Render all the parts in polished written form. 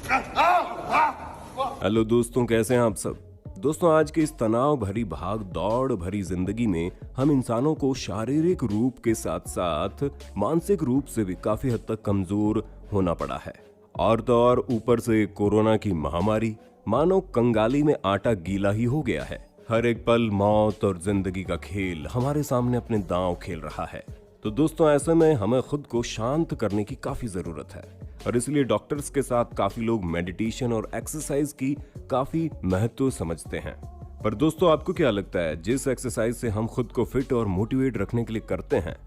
Hello दोस्तों, कैसे हैं आप सब। दोस्तों, आज के इस तनाव भरी भाग दौड़ भरी जिंदगी में हम इंसानों को शारीरिक रूप के साथ साथ मानसिक रूप से भी काफी हद तक कमजोर होना पड़ा है। और तो और ऊपर से कोरोना की महामारी मानो कंगाली में आटा गीला ही हो गया है। हर एक पल मौत और जिंदगी का खेल हमारे सामने अपने दांव खेल रहा है। तो दोस्तों, ऐसे में हमें खुद को शांत करने की काफी जरूरत है और इसलिए डॉक्टर्स के साथ काफी लोग मेडिटेशन और एक्सरसाइज की काफी महत्व समझते हैं। पर दोस्तों, आपको क्या लगता है, जिस एक्सरसाइज से हम खुद को फिट और मोटिवेट रखने के लिए करते हैं,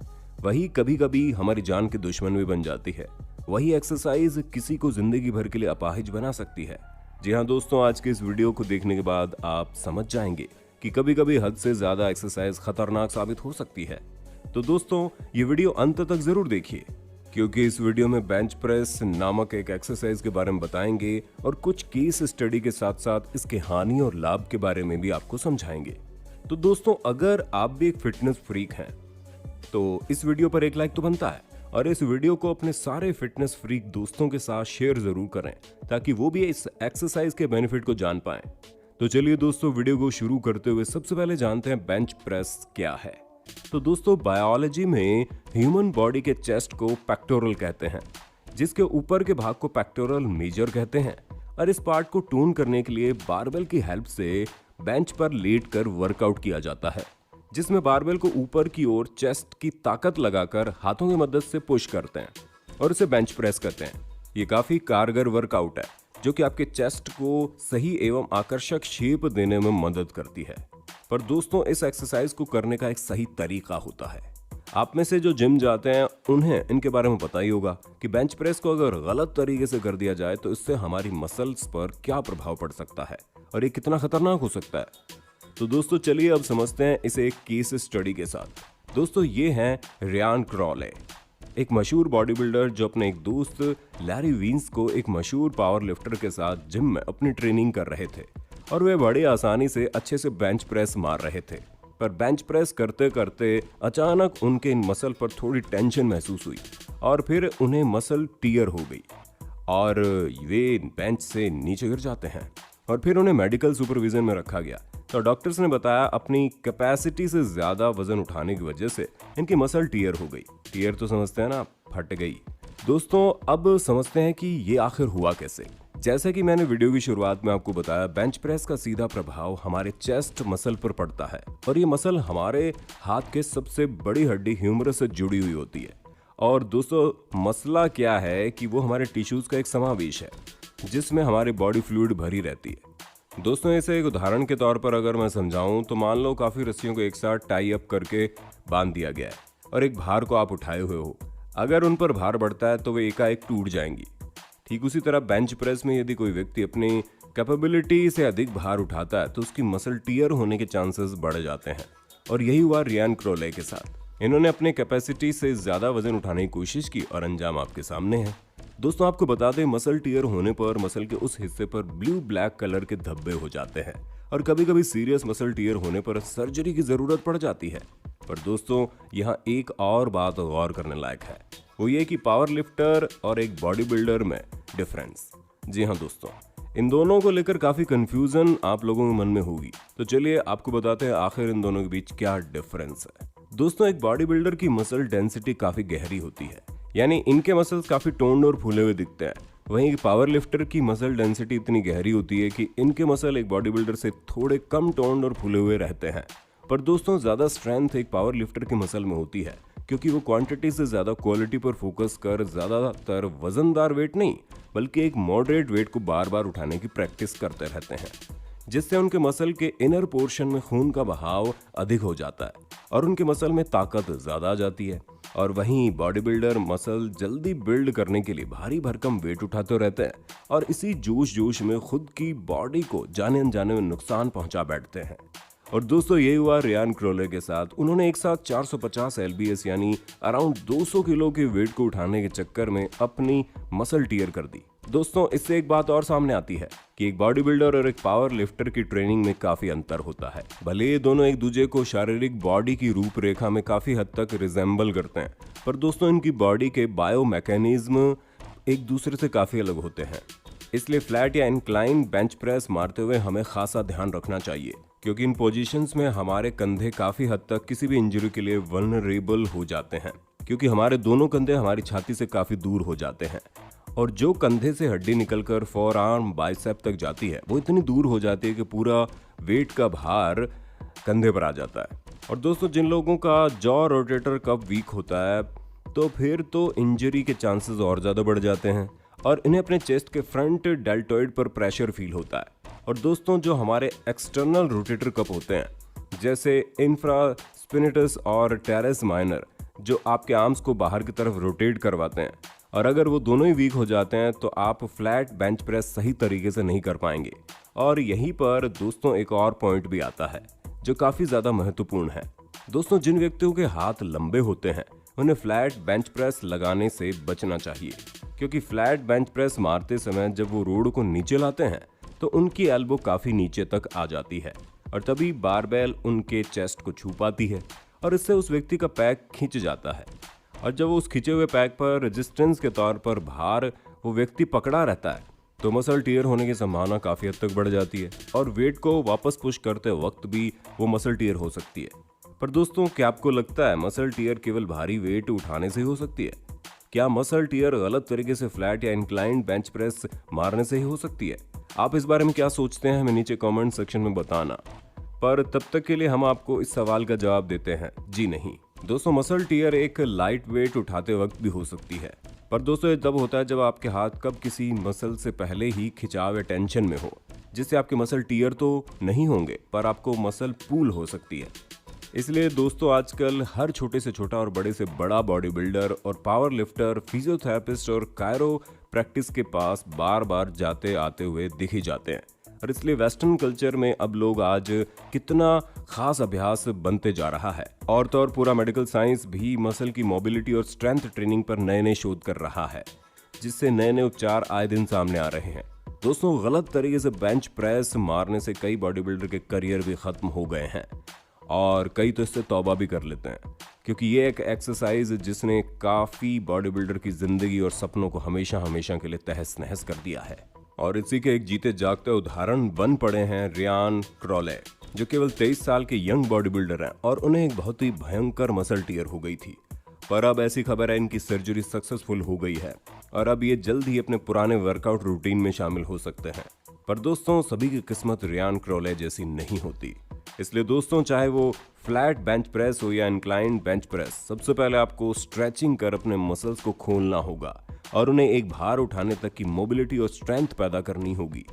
वही कभी कभी हमारी जान की दुश्मन भी बन जाती है। वही एक्सरसाइज किसी को जिंदगी भर के लिए अपाहिज बना सकती है। जी हाँ दोस्तों, आज के इस वीडियो को देखने के बाद आप समझ जाएंगे कि कभी कभी हद से ज्यादा एक्सरसाइज खतरनाक साबित हो सकती है। तो दोस्तों, ये वीडियो अंत तक जरूर देखिए, क्योंकि इस वीडियो में बेंच प्रेस नामक एक एक्सरसाइज के बारे में बताएंगे और कुछ केस स्टडी के साथ साथ इसके हानि और लाभ के बारे में भी आपको समझाएंगे। तो दोस्तों, अगर आप भी एक फिटनेस फ्रीक हैं तो इस वीडियो पर एक लाइक तो बनता है और इस वीडियो को अपने सारे फिटनेस फ्रीक दोस्तों के साथ शेयर जरूर करें ताकि वो भी इस एक्सरसाइज के बेनिफिट को जान पाएं। तो चलिए दोस्तों, वीडियो को शुरू करते हुए सबसे पहले जानते हैं बेंच प्रेस क्या है। तो दोस्तों, बायोलॉजी में ह्यूमन बॉडी के चेस्ट को पेक्टोरल कहते हैं, जिसके ऊपर के भाग को पेक्टोरल मेजर कहते हैं। और इस पार्ट को टून करने के लिए बारबेल की हेल्प से बेंच पर लेटकर वर्कआउट किया जाता है, जिसमें बारबेल को ऊपर की ओर चेस्ट की ताकत लगाकर हाथों की मदद से पुश करते हैं और इसे बेंच प्रेस कहते हैं। ये काफी कारगर वर्कआउट है जो कि आपके चेस्ट को सही एवं आकर्षक शेप देने में मदद करती है। पर दोस्तों, इस एक्सरसाइज को करने का एक सही तरीका होता है। आप में से जो जिम जाते हैं उन्हें इनके बारे में पता ही होगा कि बेंच प्रेस को अगर गलत तरीके से कर दिया जाए तो इससे हमारी मसल्स पर क्या प्रभाव पड़ सकता है और ये कितना खतरनाक हो सकता है। तो दोस्तों, चलिए अब समझते हैं इसे एक केस स्टडी के साथ। दोस्तों, ये हैं रियान क्रॉले, एक मशहूर बॉडी बिल्डर जो अपने एक दोस्त लैरी वींस को एक मशहूर पावर लिफ्टर के साथ जिम में अपनी ट्रेनिंग कर रहे थे और वे बड़ी आसानी से अच्छे से बेंच प्रेस मार रहे थे। पर बेंच प्रेस करते करते अचानक उनके इन मसल पर थोड़ी टेंशन महसूस हुई और फिर उन्हें मसल टियर हो गई और वे बेंच से नीचे गिर जाते हैं और फिर उन्हें मेडिकल सुपरविजन में रखा गया। तो डॉक्टर्स ने बताया अपनी कैपेसिटी से ज्यादा वजन उठाने की वजह से इनकी मसल टियर हो गई। टियर तो समझते हैं ना, फट गई। दोस्तों, अब समझते हैं कि ये आखिर हुआ कैसे। जैसे कि मैंने वीडियो की शुरुआत में आपको बताया, बेंच प्रेस का सीधा प्रभाव हमारे चेस्ट मसल पर पड़ता है और ये मसल हमारे हाथ के सबसे बड़ी हड्डी ह्यूमरस से जुड़ी हुई होती है। और दोस्तों, मसला क्या है कि वो हमारे टिश्यूज का एक समावेश है जिसमें हमारी बॉडी फ्लूइड भरी रहती है। दोस्तों, इसे एक उदाहरण के तौर पर अगर मैं समझाऊं तो मान लो काफी रस्सियों को एक साथ टाई अप करके बांध दिया गया है और एक भार को आप उठाए हुए हो। अगर उन पर भार बढ़ता है तो वे एकाएक टूट जाएंगी। ठीक उसी तरह बेंच प्रेस में यदि कोई व्यक्ति अपनी कैपेबिलिटी से अधिक भार उठाता है तो उसकी मसल टियर होने के चांसेस बढ़ जाते हैं। और यही हुआ रियान क्रॉले के साथ। इन्होंने अपने कैपेसिटी से ज्यादा वजन उठाने की कोशिश की और अंजाम आपके सामने है। दोस्तों, आपको बता दें, मसल टियर होने पर मसल के उस हिस्से पर ब्लू ब्लैक कलर के धब्बे हो जाते हैं और कभी कभी सीरियस मसल टियर होने पर सर्जरी की जरूरत पड़ जाती है। पर दोस्तों, यहाँ एक और बात गौर करने लायक है, वो ये कि पावर लिफ्टर और एक बॉडी बिल्डर में डिफरेंस। जी हाँ दोस्तों, इन दोनों को लेकर काफी कंफ्यूजन आप लोगों के मन में होगी। तो चलिए आपको बताते हैं आखिर इन दोनों के बीच क्या डिफरेंस है। दोस्तों, एक बॉडी बिल्डर की मसल डेंसिटी काफी गहरी होती है, यानी इनके मसल्स काफी टोन्ड और फूले हुए दिखते हैं। वहीं पावर लिफ्टर की मसल डेंसिटी इतनी गहरी होती है कि इनके मसल एक बॉडी बिल्डर से थोड़े कम टोन्ड और फूले हुए रहते हैं। पर दोस्तों, ज्यादा स्ट्रेंथ एक पावर लिफ्टर की मसल में होती है क्योंकि वो क्वांटिटी से ज्यादा क्वालिटी पर फोकस कर ज्यादातर वजनदार वेट नहीं बल्कि एक मॉडरेट वेट को बार बार उठाने की प्रैक्टिस करते रहते हैं, जिससे उनके मसल के इनर पोर्शन में खून का बहाव अधिक हो जाता है और उनके मसल में ताकत ज्यादा आ जाती है। और वहीं बॉडी बिल्डर मसल जल्दी बिल्ड करने के लिए भारी भरकम वेट उठाते रहते हैं और इसी जोश में खुद की बॉडी को जाने अनजाने में नुकसान पहुंचा बैठते हैं। और दोस्तों, यही हुआ रियान क्रॉले के साथ। उन्होंने एक साथ 450 LBS यानी अराउंड 200 किलो के वेट को उठाने के चक्कर में अपनी मसल टियर कर दी। दोस्तों, इससे एक बात और सामने आती है कि एक बॉडी बिल्डर और एक पावर लिफ्टर की ट्रेनिंग में काफी अंतर होता है। भले ये दोनों एक दूसरे को शारीरिक बॉडी की रूपरेखा में काफी हद तक रिजेंबल करते हैं, पर दोस्तों इनकी बॉडी के बायो मैकेनिज्म एक दूसरे से काफी अलग होते हैं। इसलिए फ्लैट या इंक्लाइन बेंच प्रेस मारते हुए हमें खासा ध्यान रखना चाहिए, क्योंकि इन पोजीशंस में हमारे कंधे काफी हद तक किसी भी इंजरी के लिए वल्नरेबल हो जाते हैं, क्योंकि हमारे दोनों कंधे हमारी छाती से काफी दूर हो जाते हैं और जो कंधे से हड्डी निकलकर फोर आर्म बाइसेप तक जाती है वो इतनी दूर हो जाती है कि पूरा वेट का भार कंधे पर आ जाता है। और दोस्तों, जिन लोगों का जॉ रोटेटर कफ वीक होता है तो फिर तो इंजरी के चांसेस और ज़्यादा बढ़ जाते हैं और इन्हें अपने चेस्ट के फ्रंट डेल्टॉइड पर प्रेशर फील होता है। और दोस्तों, जो हमारे एक्सटर्नल रोटेटर कफ होते हैं जैसे इंफ्रास्पिनेटस और टेरेस माइनर, जो आपके आर्म्स को बाहर की तरफ रोटेट करवाते हैं, और अगर वो दोनों ही वीक हो जाते हैं तो आप फ्लैट बेंच प्रेस सही तरीके से नहीं कर पाएंगे। और यहीं पर दोस्तों एक और पॉइंट भी आता है जो काफ़ी ज़्यादा महत्वपूर्ण है। दोस्तों, जिन व्यक्तियों के हाथ लंबे होते हैं उन्हें फ्लैट बेंच प्रेस लगाने से बचना चाहिए, क्योंकि फ्लैट बेंच प्रेस मारते समय जब वो रोड को नीचे लाते हैं तो उनकी एल्बो काफ़ी नीचे तक आ जाती है और तभी बारबेल उनके चेस्ट को छू पाती है और इससे उस व्यक्ति का पैक खिंच जाता है। और जब वो उस खिंचे हुए पैक पर रेजिस्टेंस के तौर पर भार वो व्यक्ति पकड़ा रहता है तो मसल टियर होने की संभावना काफ़ी हद तक बढ़ जाती है और वेट को वापस पुश करते वक्त भी वो मसल टियर हो सकती है। पर दोस्तों, क्या आपको लगता है मसल टियर केवल भारी वेट उठाने से ही हो सकती है? क्या मसल टियर गलत तरीके से फ्लैट या इंक्लाइंड बेंच प्रेस मारने से ही हो सकती है? आप इस बारे में क्या सोचते हैं, हमें नीचे कमेंट सेक्शन में बताना। पर तब तक के लिए हम आपको इस सवाल का जवाब देते हैं, जी नहीं। दोस्तों, मसल टियर एक लाइट वेट उठाते वक्त भी हो सकती है, पर दोस्तों ये तब होता है जब आपके हाथ कब किसी मसल से पहले ही खिंचाव या टेंशन में हो, जिससे आपके मसल टियर तो नहीं होंगे पर आपको मसल पूल हो सकती है। इसलिए दोस्तों, आजकल हर छोटे से छोटा और बड़े से बड़ा बॉडी बिल्डर और पावर लिफ्टर, फिजियोथेरेपिस्ट और कायरो प्रैक्टिस के पास बार बार जाते आते हुए दिख ही जाते हैं। और इसलिए वेस्टर्न कल्चर में अब लोग आज कितना खास अभ्यास बनते जा रहा है। और तो और पूरा मेडिकल साइंस भी मसल की मोबिलिटी और स्ट्रेंथ ट्रेनिंग पर नए नए शोध कर रहा है, जिससे नए नए उपचार आए दिन सामने आ रहे हैं। दोस्तों, गलत तरीके से बेंच प्रेस मारने से कई बॉडी बिल्डर के करियर भी खत्म हो गए हैं और कई तो इससे तौबा भी कर लेते हैं, क्योंकि ये एक एक्सरसाइज जिसने काफ़ी बॉडी बिल्डर की ज़िंदगी और सपनों को हमेशा हमेशा के लिए तहस नहस कर दिया है। और इसी के एक जीते जागते उदाहरण बन पड़े हैं रियान क्रॉले, जो केवल 23 साल के यंग बॉडी बिल्डर हैं और उन्हें एक बहुत ही भयंकर मसल टियर हो गई थी। पर अब ऐसी खबर है इनकी सर्जरी सक्सेसफुल हो गई है और अब ये जल्द ही अपने पुराने वर्कआउट रूटीन में शामिल हो सकते हैं। पर दोस्तों, सभी की किस्मत रियान क्रॉले जैसी नहीं होती। इसलिए दोस्तों, चाहे वो फ्लैट बेंच प्रेस हो या इंक्लाइंड बेंच प्रेस, सबसे पहले आपको स्ट्रेचिंग कर अपने मसल्स को खोलना होगा और उन्हें एक भार उठाने तक की मोबिलिटी और स्ट्रेंथ पैदा करनी होगी।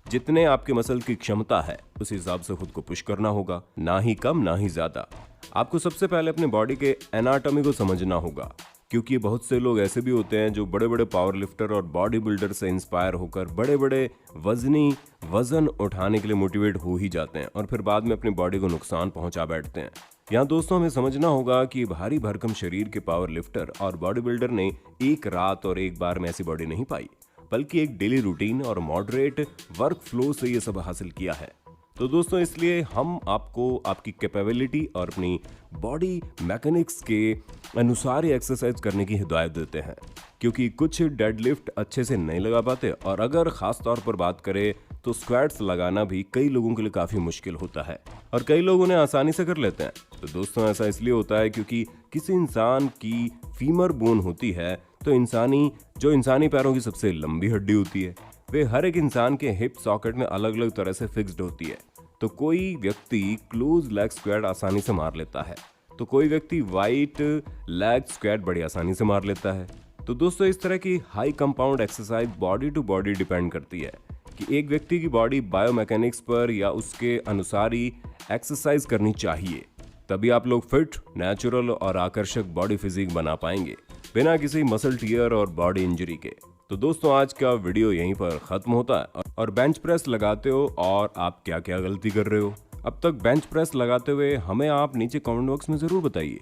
जितने आपके मसल की क्षमता है उस हिसाब से खुद को पुश करना होगा, ना ही कम ना ही ज्यादा। आपको सबसे पहले अपने बॉडी के एनाटॉमी को समझना होगा, क्योंकि बहुत से लोग ऐसे भी होते हैं जो बड़े बड़े पावर लिफ्टर और बॉडी बिल्डर से इंस्पायर होकर बड़े बड़े वजन उठाने के लिए मोटिवेट हो ही जाते हैं और फिर बाद में अपनी बॉडी को नुकसान पहुंचा बैठते हैं। यहाँ दोस्तों, हमें समझना होगा कि भारी भरकम शरीर के पावर लिफ्टर और बॉडी बिल्डर ने एक रात और एक बार में ऐसी बॉडी नहीं पाई, बल्कि एक डेली रूटीन और मॉडरेट वर्क फ्लो से ये सब हासिल किया है। तो दोस्तों, इसलिए हम आपको आपकी कैपेबिलिटी और अपनी बॉडी मैकेनिक्स के अनुसार ही एक्सरसाइज करने की हिदायत देते हैं, क्योंकि कुछ डेडलिफ्ट अच्छे से नहीं लगा पाते और अगर खास तौर पर बात करें तो स्क्वाट्स लगाना भी कई लोगों के लिए काफ़ी मुश्किल होता है और कई लोग उन्हें आसानी से कर लेते हैं। तो दोस्तों, ऐसा इसलिए होता है क्योंकि किसी इंसान की फीमर बोन होती है तो इंसानी पैरों की सबसे लंबी हड्डी होती है, वे हर एक इंसान के हिप सॉकेट में अलग अलग तरह से फिक्स्ड होती है। तो कोई व्यक्ति क्लोज लेग स्क्वाट आसानी से मार लेता है, तो कोई व्यक्ति वाइट लेग स्क्वाट बड़ी आसानी से मार लेता है। तो दोस्तों, इस तरह की high compound exercise body to body depend करती है कि एक व्यक्ति की बॉडी बायोमैकेनिक्स पर या उसके अनुसार ही एक्सरसाइज करनी चाहिए, तभी आप लोग फिट, नेचुरल और आकर्षक बॉडी फिजिक बना पाएंगे बिना किसी मसल टियर और बॉडी इंजरी के। तो दोस्तों, आज का वीडियो यहीं पर खत्म होता है। और बेंच प्रेस लगाते हो और आप क्या क्या गलती कर रहे हो अब तक बेंच प्रेस लगाते हुए, हमें आप नीचे कमेंट बॉक्स में ज़रूर बताइए।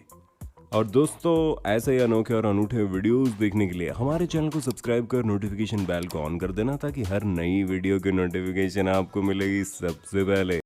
और दोस्तों, ऐसे ही अनोखे और अनूठे वीडियोस देखने के लिए हमारे चैनल को सब्सक्राइब कर नोटिफिकेशन बेल को ऑन कर देना, ताकि हर नई वीडियो की नोटिफिकेशन आपको मिलेगी सबसे पहले।